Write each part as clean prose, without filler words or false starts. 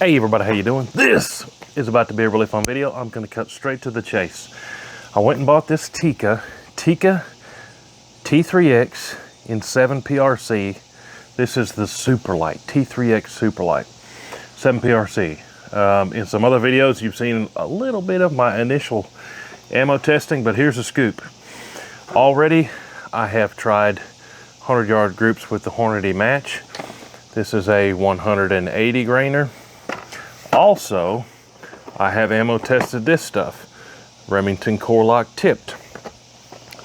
Hey everybody, how you doing? This is about to be a really fun video. I'm going to cut straight to the chase. I went and bought this Tika T3X in 7 PRC. This is the Super Light, T3X Super Light, 7 PRC. In some other videos, you've seen a little bit of my initial ammo testing, but here's a scoop. Already, I have tried 100-yard groups with the Hornady Match. This is a 180 grainer. Also, I have ammo tested this stuff, Remington Core Lock tipped.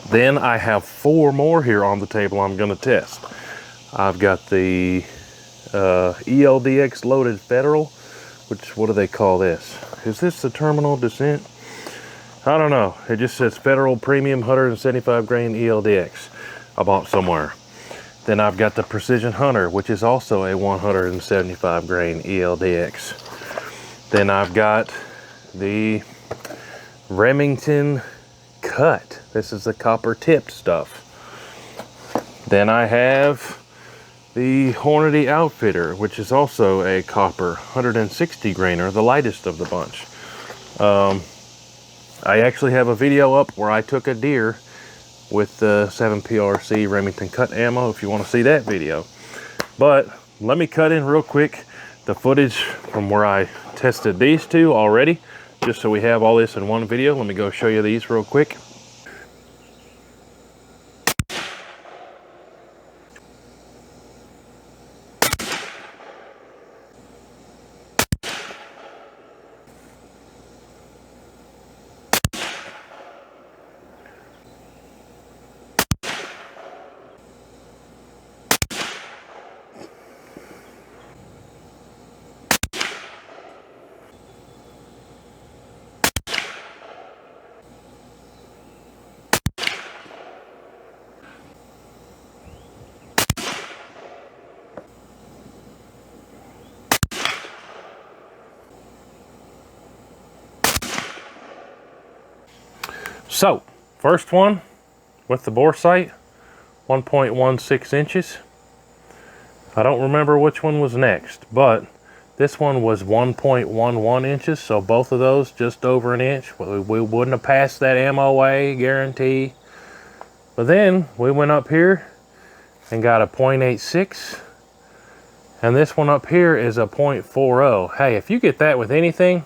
Then I have 4 more here on the table I'm going to test. I've got the ELD-X loaded Federal, which, what do they call this? Is this the Terminal Descent? I don't know. It just says Federal Premium 175 grain ELD-X I bought somewhere. Then I've got the Precision Hunter, which is also a 175 grain ELD-X. Then I've got the Remington Cut. This is the copper tipped stuff. Then I have the Hornady Outfitter, which is also a copper 160 grainer, the lightest of the bunch. I actually have a video up where I took a deer with the 7 PRC Remington Cut ammo if you want to see that video. But let me cut in real quick the footage from where I tested these two already, just so we have all this in one video. Let me go show you these real quick. So, first one with the bore sight, 1.16 inches. I don't remember which one was next, but this one was 1.11 inches, so both of those just over an inch. We wouldn't have passed that MOA guarantee. But then we went up here and got a 0.86, and this one up here is a 0.40. Hey, if you get that with anything,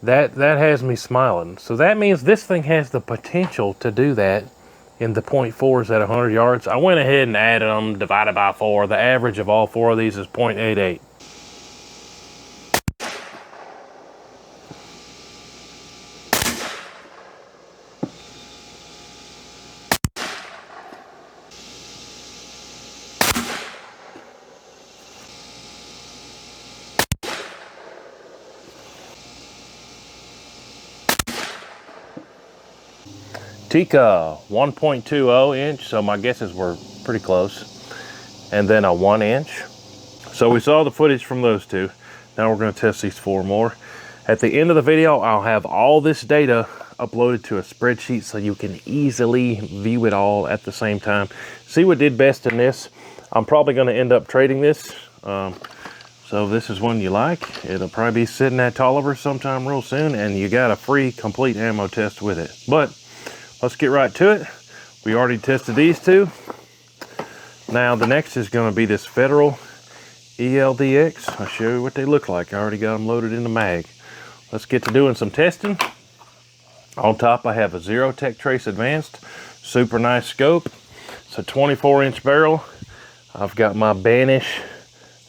that has me smiling. So that means this thing has the potential to do that in the 0.4s at 100 yards. I went ahead and added them, divided by 4. The average of all 4 of these is 0.88. Tika 1.20 inch, so my guesses were pretty close. And then a 1 inch. So we saw the footage from those two. Now we're going to test these 4 more. At the end of the video, I'll have all this data uploaded to a spreadsheet so you can easily view it all at the same time. See what did best in this. I'm probably going to end up trading this. So this is one you like. It'll probably be sitting at Tolliver sometime real soon, and you got a free complete ammo test with it. But let's get right to it. We already tested these two. Now the next is going to be this Federal ELD-X. I'll show you what they look like. I already got them loaded in the mag. Let's get to doing some testing. On top I have a Zero Tech Trace Advanced. Super nice scope. It's a 24-inch barrel. I've got my Banish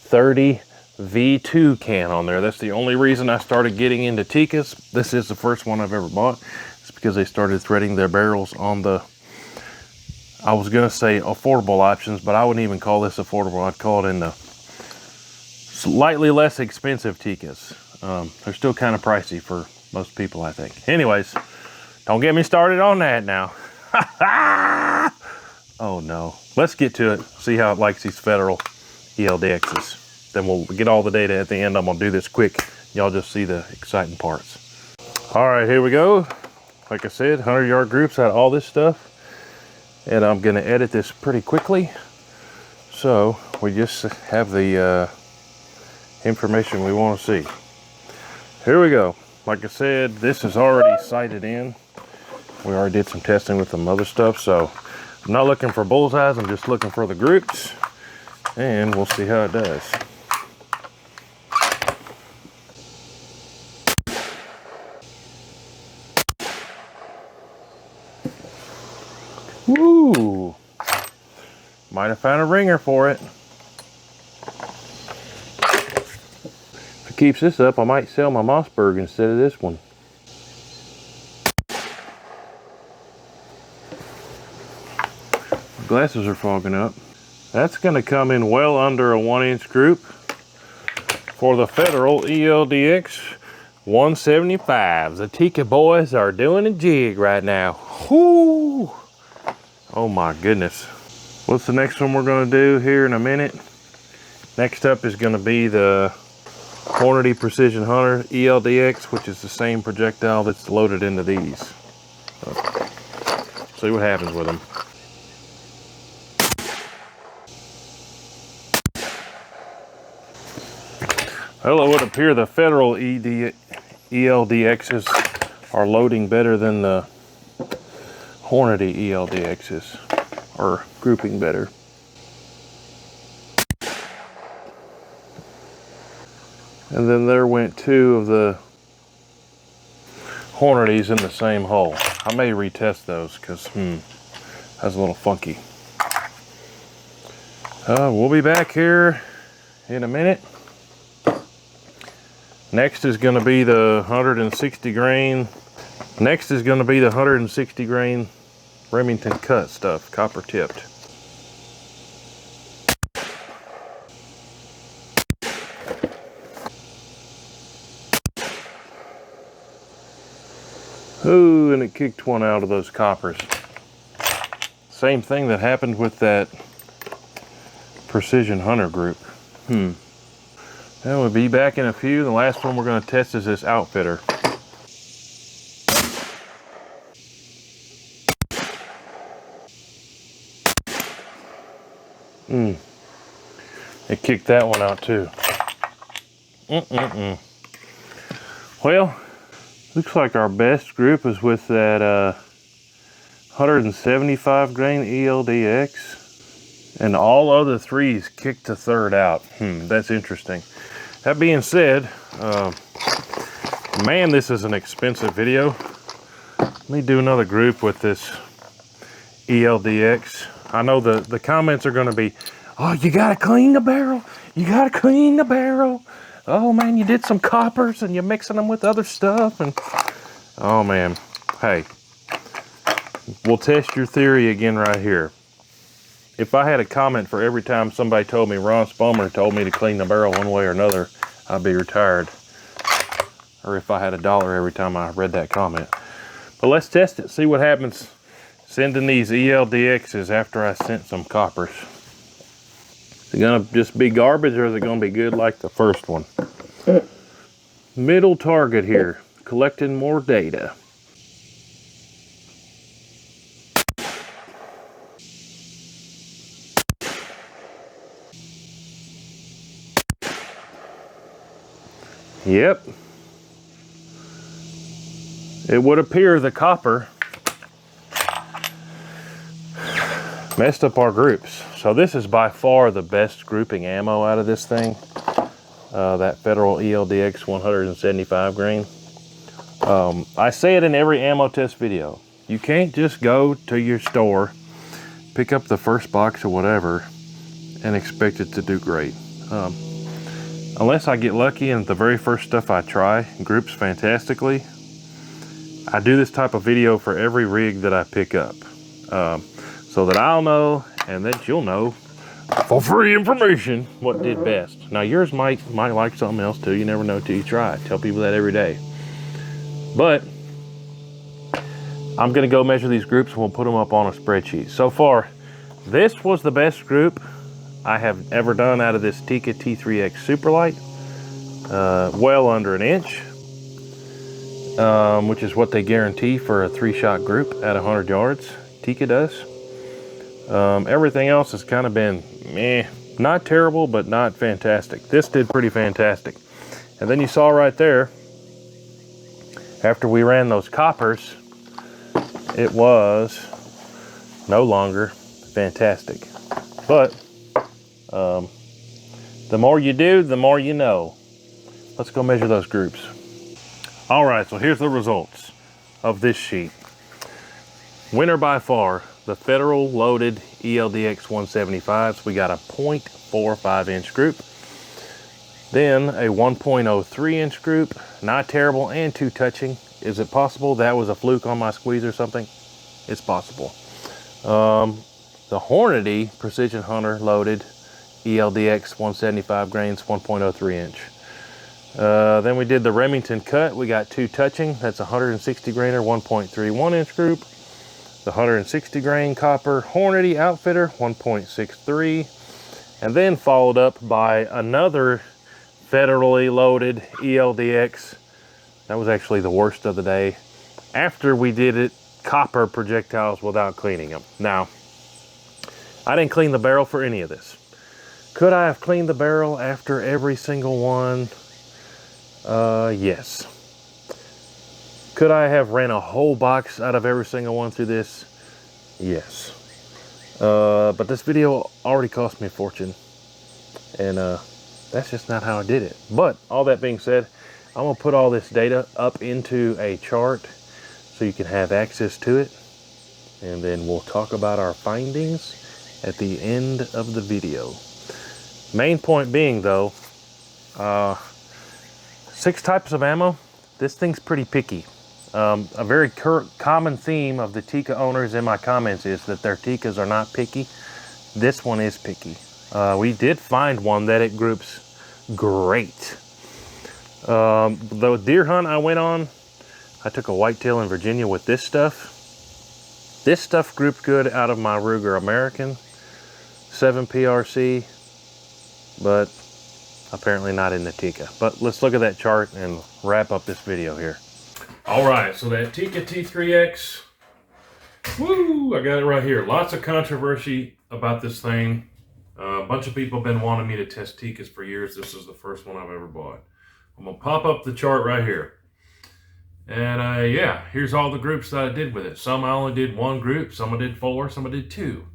30 V2 can on there. That's the only reason I started getting into Tikas. This is the first one I've ever bought. Because they started threading their barrels on the, I was going to say affordable options, but I wouldn't even call this affordable. I'd call it in the slightly less expensive Tikas. They're still kind of pricey for most people, I think. Anyways, don't get me started on that now. Oh no. Let's get to it. See how it likes these Federal ELD-Xs. Then we'll get all the data at the end. I'm going to do this quick. Y'all just see the exciting parts. All right, here we go. Like I said, 100-yard groups out of all this stuff. And I'm going to edit this pretty quickly. So we just have the information we want to see. Here we go. Like I said, this is already sighted in. We already did some testing with some other stuff, so I'm not looking for bullseyes, I'm just looking for the groups, and we'll see how it does. Woo! Might have found a ringer for it. If it keeps this up, I might sell my Mossberg instead of this one. Glasses are fogging up. That's going to come in well under a 1-inch group for the Federal ELD-X 175s. The Tika boys are doing a jig right now. Whoo! Oh my goodness. What's the next one we're going to do here in a minute? Next up is going to be the Hornady Precision Hunter ELD-X, which is the same projectile that's loaded into these. So, see what happens with them. Well, it would appear the Federal ELD-X's are loading better than the Hornady ELD-X's, or grouping better. And then there went 2 of the Hornadys in the same hole. I may retest those because, that's a little funky. We'll be back here in a minute. Next is going to be the 160 grain. Next is going to be the 160 grain Remington cut stuff, copper tipped. Ooh, and it kicked one out of those coppers. Same thing that happened with that Precision Hunter group. And we'll be back in a few. The last one we're going to test is this Outfitter. It kicked that one out too. Well, looks like our best group is with that 175 grain ELD-X, and all other threes kicked the third out. That's interesting. That being said, man, this is an expensive video. Let me do another group with this ELD-X. I know the comments are going to be, oh, you got to clean the barrel. You got to clean the barrel. Oh man, you did some coppers and you're mixing them with other stuff. And oh man, hey, we'll test your theory again right here. If I had a comment for every time somebody told me Ron Spalmer told me to clean the barrel one way or another, I'd be retired. Or if I had $1 every time I read that comment. But let's test it, see what happens sending these ELD-X's after I sent some coppers. Is it gonna just be garbage, or is it gonna be good like the first one? Middle target here, collecting more data. Yep. It would appear the copper messed up our groups. So this is by far the best grouping ammo out of this thing. That Federal ELD-X 175 grain. I say it in every ammo test video. You can't just go to your store, pick up the first box or whatever, and expect it to do great. Unless I get lucky and the very first stuff I try groups fantastically. I do this type of video for every rig that I pick up, so that I'll know and that you'll know for free information what did best. Now yours might like something else too. You never know till you try it. Tell people that every day. But I'm gonna go measure these groups and we'll put them up on a spreadsheet. So far, this was the best group I have ever done out of this Tika T3X Superlight. Well under an inch, which is what they guarantee for a 3-shot group at 100 yards. Tika does. Everything else has kind of been meh, Not terrible, but not fantastic. This did pretty fantastic. And then you saw right there, after we ran those coppers, it was no longer fantastic. But the more you do, the more you know. Let's go measure those groups. All right, so here's the results of this sheet. Winner by far, the Federal loaded ELD-X 175s. We got a 0.45 inch group. Then a 1.03 inch group, not terrible and too touching. Is it possible that was a fluke on my squeeze or something? It's possible. The Hornady Precision Hunter loaded ELD-X 175 grains, 1.03 inch. Then we did the Remington cut. We got two touching. That's 160 grainer, 1.31 inch group. The 160 grain copper Hornady Outfitter, 1.63. And then followed up by another federally loaded ELD-X. That was actually the worst of the day. After we did it, copper projectiles without cleaning them. Now, I didn't clean the barrel for any of this. Could I have cleaned the barrel after every single one? Yes. Could I have ran a whole box out of every single one through this? Yes. But this video already cost me a fortune. And that's just not how I did it. But all that being said, I'm gonna put all this data up into a chart so you can have access to it. And then we'll talk about our findings at the end of the video. Main point being though, 6 types of ammo. This thing's pretty picky. A very common theme of the Tikka owners in my comments is that their Tikkas are not picky. This one is picky. We did find one that it groups great. The deer hunt I went on, I took a whitetail in Virginia with this stuff. This stuff grouped good out of my Ruger American 7 PRC, but apparently not in the Tikka. But let's look at that chart and wrap up this video here. All right, so that Tikka T3X, woo, I got it right here. Lots of controversy about this thing. A bunch of people have been wanting me to test Tikkas for years. This is the first one I've ever bought. I'm gonna pop up the chart right here. And yeah, here's all the groups that I did with it. Some I only did 1 group, some I did 4, some I did 2.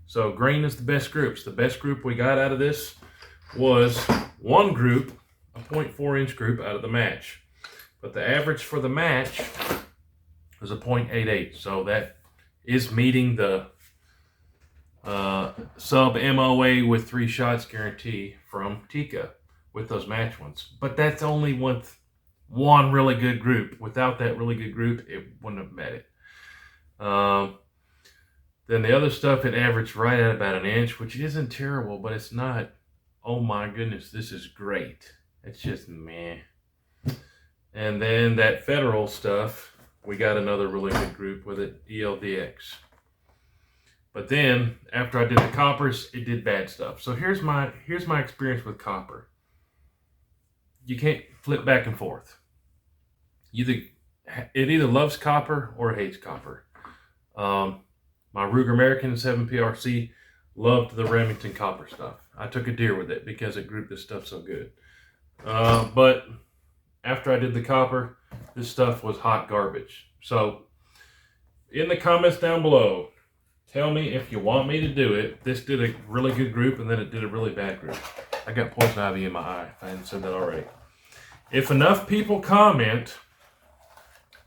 So green is the best groups. The best group we got out of this was 1 group, a 0.4 inch group out of the match. But the average for the match was a 0.88. So that is meeting the sub MOA with 3 shots guarantee from Tikka with those match ones. But that's only with 1 really good group. Without that really good group, it wouldn't have met it. Then the other stuff, it averaged right at about 1 inch, which isn't terrible, but it's not, oh my goodness, this is great. It's just meh. And then that federal stuff, we got another really good group with it, ELD-X. But then, after I did the coppers, it did bad stuff. So here's my experience with copper. You can't flip back and forth. It either loves copper or hates copper. My Ruger American 7 PRC loved the Remington copper stuff. I took a deer with it because it grouped this stuff so good. But after I did the copper, this stuff was hot garbage. So in the comments down below, tell me if you want me to do it. This did a really good group and then it did a really bad group. I got poison ivy in my eye, if I hadn't said that already. If enough people comment,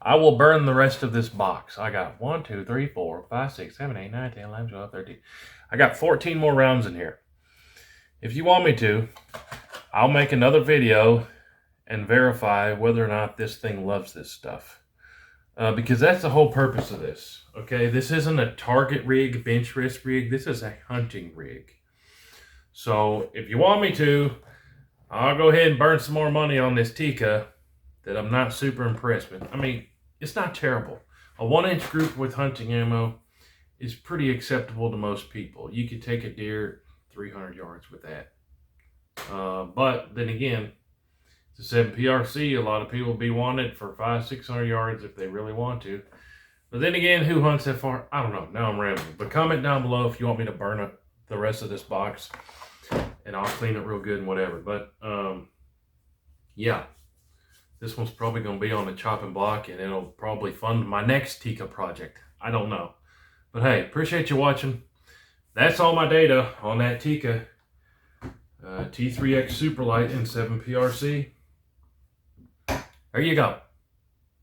I will burn the rest of this box. I got 1, 2, 3, 4, 5, 6, 7, 8, 9, 10, 11, 12, 13. I got 14 more rounds in here. If you want me to, I'll make another video and verify whether or not this thing loves this stuff. Because that's the whole purpose of this. Okay, this isn't a target rig, bench rest rig. This is a hunting rig. So if you want me to, I'll go ahead and burn some more money on this Tikka that I'm not super impressed with. I mean, it's not terrible. A 1 inch group with hunting ammo is pretty acceptable to most people. You could take a deer 300 yards with that. But then again, it's a 7 PRC. A lot of people be wanted for 500, 600 yards if they really want to. But then again, who hunts that far? I don't know. Now I'm rambling. But comment down below if you want me to burn up the rest of this box. and I'll clean it real good and whatever. But yeah, this one's probably going to be on the chopping block, and it'll probably fund my next Tika project. I don't know. But hey, appreciate you watching. That's all my data on that Tika T3X Superlight in 7PRC. There you go.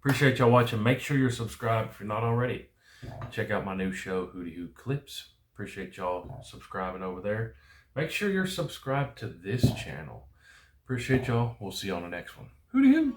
Appreciate y'all watching. Make sure you're subscribed if you're not already. Check out my new show, Hootie Hoo Clips. Appreciate y'all subscribing over there. Make sure you're subscribed to this channel. Appreciate y'all. We'll see you on the next one. Hootie Hoo.